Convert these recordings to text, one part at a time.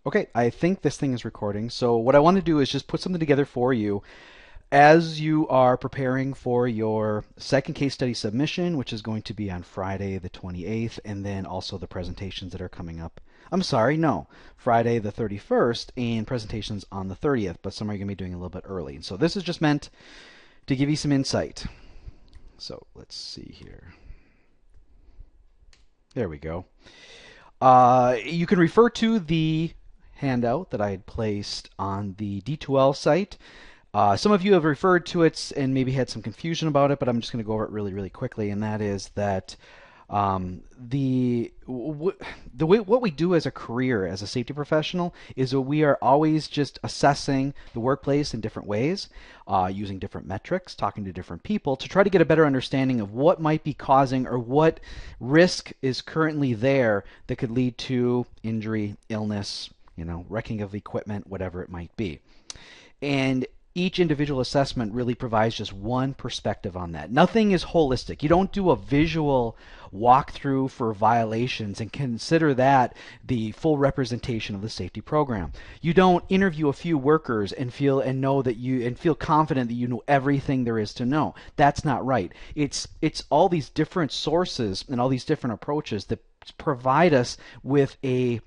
Okay, I think this thing is recording. So what I want to do is just put something together for you as you are preparing for your second case study submission, which is going to be on Friday the 28th, and then also the presentations that are coming up. I'm sorry, no, Friday the 31st and presentations on the 30th, but some are going to be doing a little bit early. So this is just meant to give you some insight. So let's see here. There we go. You can refer to the handout that I had placed on the D2L site. Some of you have referred to it and maybe had some confusion about it, but I'm just going to go over it really, really quickly. And that is that what we do as a career, as a safety professional, is that we are always just assessing the workplace in different ways, using different metrics, talking to different people to try to get a better understanding of what might be causing or what risk is currently there that could lead to injury, illness, wrecking of equipment, whatever it might be. And each individual assessment really provides just one perspective on that. Nothing is holistic. You don't do a visual walkthrough for violations and consider that the full representation of the safety program. You don't interview a few workers and feel confident that you know everything there is to know. That's not right. It's all these different sources and all these different approaches that provide us with a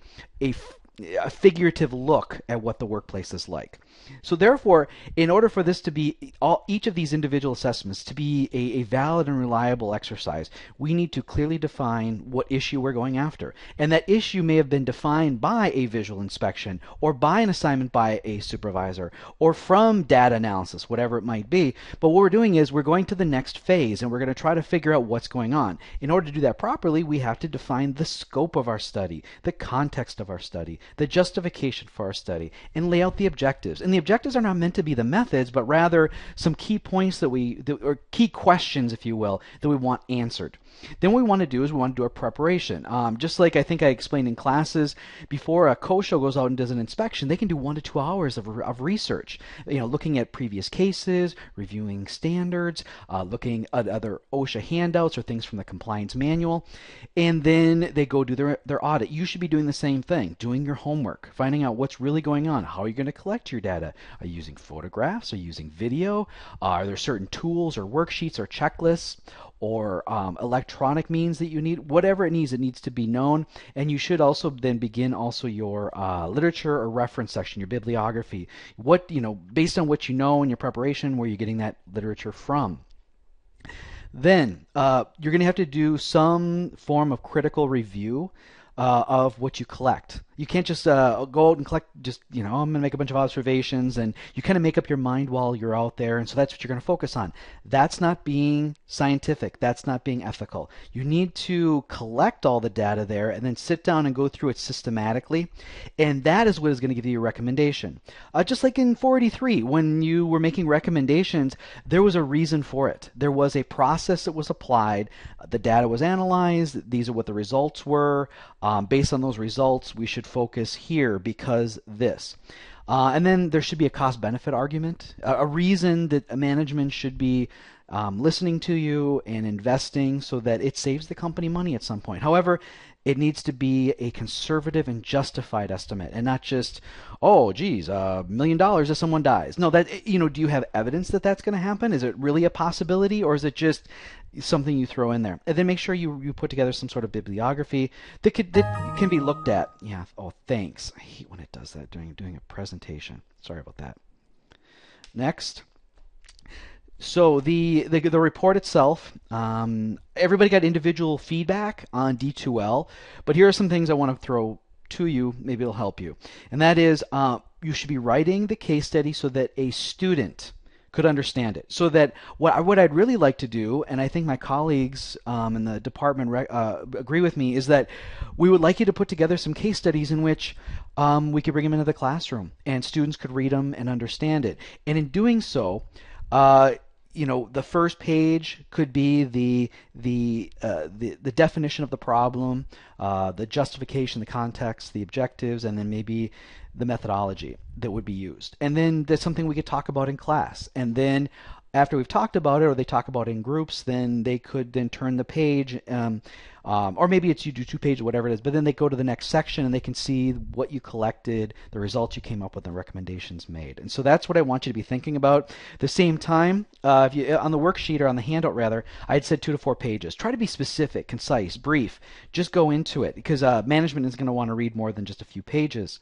figurative look at what the workplace is like. So therefore, in order for this to be each of these individual assessments to be a valid and reliable exercise, we need to clearly define what issue we're going after. And that issue may have been defined by a visual inspection or by an assignment by a supervisor or from data analysis, whatever it might be. But what we're doing is we're going to the next phase and we're going to try to figure out what's going on. In order to do that properly, we have to define the scope of our study, the context of our study, the justification for our study, and lay out the objectives. And the objectives are not meant to be the methods, but rather some key points or key questions, if you will, that we want answered. Then what we want to do is we want to do a preparation. Just like I think I explained in classes, before a COSHO goes out and does an inspection, they can do 1 to 2 hours of research, looking at previous cases, reviewing standards, looking at other OSHA handouts or things from the compliance manual, and then they go do their audit. You should be doing the same thing, doing your homework, finding out what's really going on. How are you going to collect your data? Are you using photographs? Are you using video? Are there certain tools or worksheets or checklists or electronic means that you need? Whatever it needs to be known. And you should also then begin also your literature or reference section, your bibliography. Based on what you know in your preparation, where you're getting that literature from. Then you're going to have to do some form of critical review of what you collect. You can't just go out and collect I'm going to make a bunch of observations, and you kind of make up your mind while you're out there, and so that's what you're going to focus on. That's not being scientific. That's not being ethical. You need to collect all the data there and then sit down and go through it systematically, and that is what is going to give you a recommendation. Just like in 483, when you were making recommendations, there was a reason for it. There was a process that was applied. The data was analyzed. These are what the results were. Based on those results, we should focus here because this. And then there should be a cost-benefit argument, a reason that management should be listening to you and investing so that it saves the company money at some point. However, it needs to be a conservative and justified estimate and not just, oh, geez, $1 million if someone dies. No, do you have evidence that that's going to happen? Is it really a possibility, or is it just something you throw in there? And then make sure you put together some sort of bibliography that can be looked at. Yeah. Oh, thanks. I hate when it does that during doing a presentation. Sorry about that. Next. So the report itself, everybody got individual feedback on D2L, but here are some things I want to throw to you. Maybe it'll help you. And that is you should be writing the case study so that a student could understand it. So that what I'd really like to do, and I think my colleagues in the department agree with me, is that we would like you to put together some case studies in which we could bring them into the classroom and students could read them and understand it. And in doing so, the first page could be the definition of the problem, the justification, the context, the objectives, and then maybe the methodology that would be used. And then there's something we could talk about in class. And then after we've talked about it, or they talk about it in groups, then they could then turn the page, or maybe it's you do 2 pages, whatever it is, but then they go to the next section and they can see what you collected, the results you came up with, and recommendations made. And so that's what I want you to be thinking about. At the same time, if you on the worksheet or on the handout rather, I had said 2 to 4 pages. Try to be specific, concise, brief. Just go into it because management is going to want to read more than just a few pages.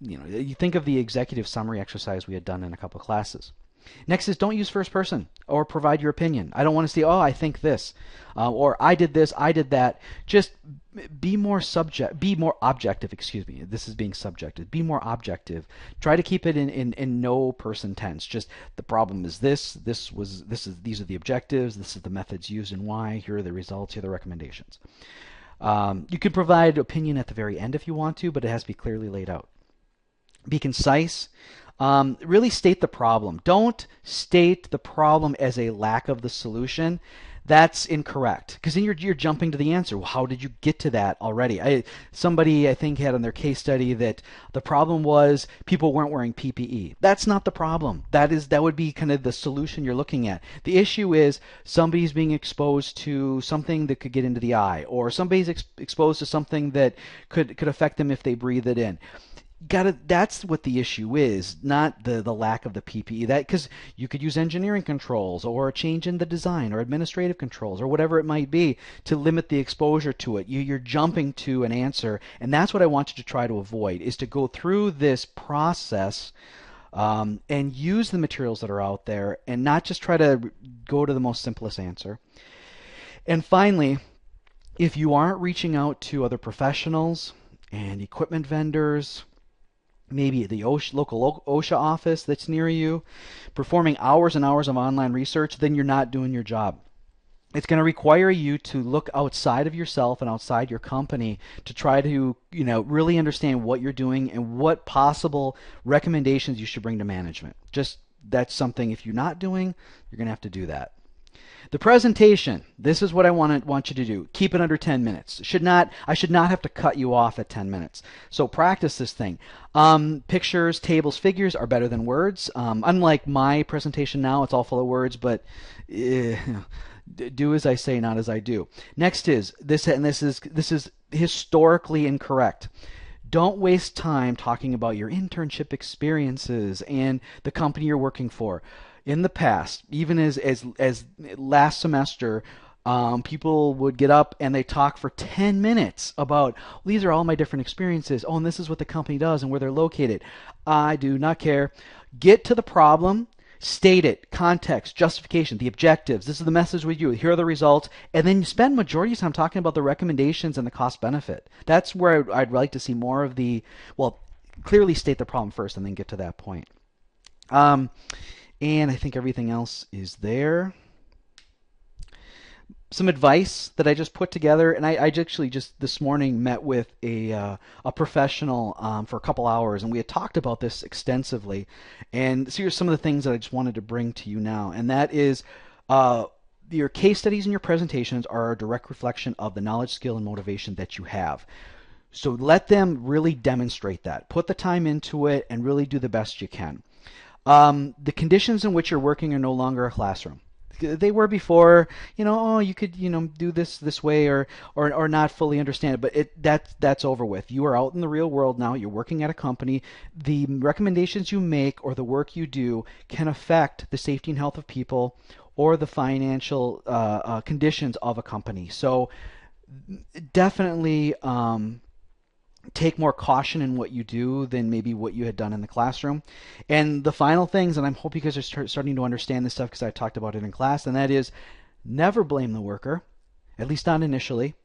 You think of the executive summary exercise we had done in a couple of classes. Next is don't use first person or provide your opinion. I don't want to say, oh, I think this, or I did this, I did that. Just be more objective. Excuse me. This is being subjective. Be more objective. Try to keep it in no person tense. Just the problem is this. These are the objectives. This is the methods used and why. Here are the results. Here are the recommendations. You can provide opinion at the very end if you want to, but it has to be clearly laid out. Be concise. Really state the problem. Don't state the problem as a lack of the solution. That's incorrect because then you're jumping to the answer. Well, how did you get to that already? Somebody I think had on their case study that the problem was people weren't wearing PPE. That's not the problem. That would be kind of the solution you're looking at. The issue is somebody's being exposed to something that could get into the eye, or somebody's exposed to something that could affect them if they breathe it in. That's what the issue is, not the lack of the PPE. That because you could use engineering controls or a change in the design or administrative controls or whatever it might be to limit the exposure to it. You're jumping to an answer, and that's what I want you to try to avoid, is to go through this process and use the materials that are out there and not just try to go to the most simplest answer. And finally, if you aren't reaching out to other professionals and equipment vendors, maybe the local OSHA office that's near you, performing hours and hours of online research, then you're not doing your job. It's going to require you to look outside of yourself and outside your company to try to, really understand what you're doing and what possible recommendations you should bring to management. That's something, if you're not doing, you're going to have to do that. The presentation, this is what I want you to do. Keep it under 10 minutes. I should not have to cut you off at 10 minutes. So practice this thing. Pictures, tables, figures are better than words. Unlike my presentation now, it's all full of words, but do as I say, not as I do. Next is this is historically incorrect. Don't waste time talking about your internship experiences and the company you're working for. In the past, even as last semester, people would get up and they talk for 10 minutes about, these are all my different experiences. Oh, and this is what the company does and where they're located. I do not care. Get to the problem, state it, context, justification, the objectives. This is the message with you. Here are the results. And then you spend majority of time talking about the recommendations and the cost benefit. That's where I'd like to see more of clearly state the problem first and then get to that point. And I think everything else is there. Some advice that I just put together, and I actually just this morning met with a professional for a couple hours, and we had talked about this extensively. And so here's some of the things that I just wanted to bring to you now, and that is your case studies and your presentations are a direct reflection of the knowledge, skill, and motivation that you have. So let them really demonstrate that. Put the time into it and really do the best you can. The conditions in which you're working are no longer a classroom. They were before, you could, do this way or not fully understand it, but that's over with. You are out in the real world now. You're working at a company. The recommendations you make or the work you do can affect the safety and health of people or the financial conditions of a company. So definitely take more caution in what you do than maybe what you had done in the classroom. And the final things, and I'm hoping you guys are starting to understand this stuff because I talked about it in class, and that is never blame the worker, at least not initially.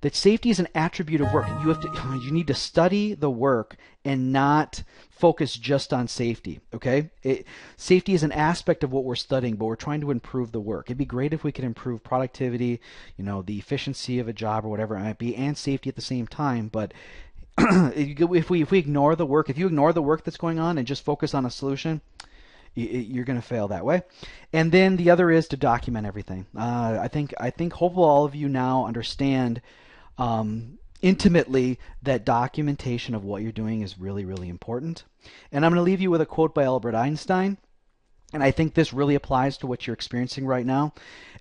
That safety is an attribute of work. You need to study the work and not focus just on safety, okay? Safety is an aspect of what we're studying, but we're trying to improve the work. It'd be great if we could improve productivity, the efficiency of a job or whatever it might be, and safety at the same time, but if we ignore the work, if you ignore the work that's going on and just focus on a solution, you're going to fail that way. And then the other is to document everything. I think hopefully all of you now understand intimately that documentation of what you're doing is really, really important. And I'm going to leave you with a quote by Albert Einstein. And I think this really applies to what you're experiencing right now.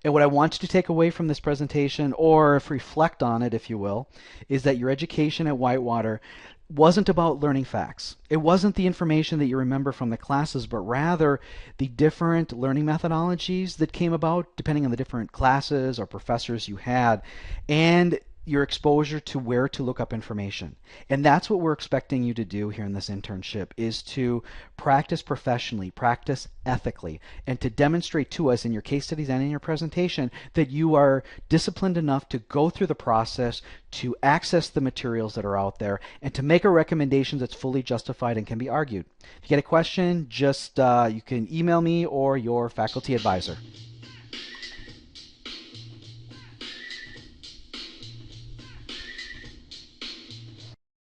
And what I want you to take away from this presentation, or if reflect on it, if you will, is that your education at Whitewater wasn't about learning facts. It wasn't the information that you remember from the classes, but rather the different learning methodologies that came about depending on the different classes or professors you had, and your exposure to where to look up information. And that's what we're expecting you to do here in this internship, is to practice professionally, practice ethically, and to demonstrate to us in your case studies and in your presentation that you are disciplined enough to go through the process, to access the materials that are out there, and to make a recommendation that's fully justified and can be argued. If you get a question, just you can email me or your faculty advisor.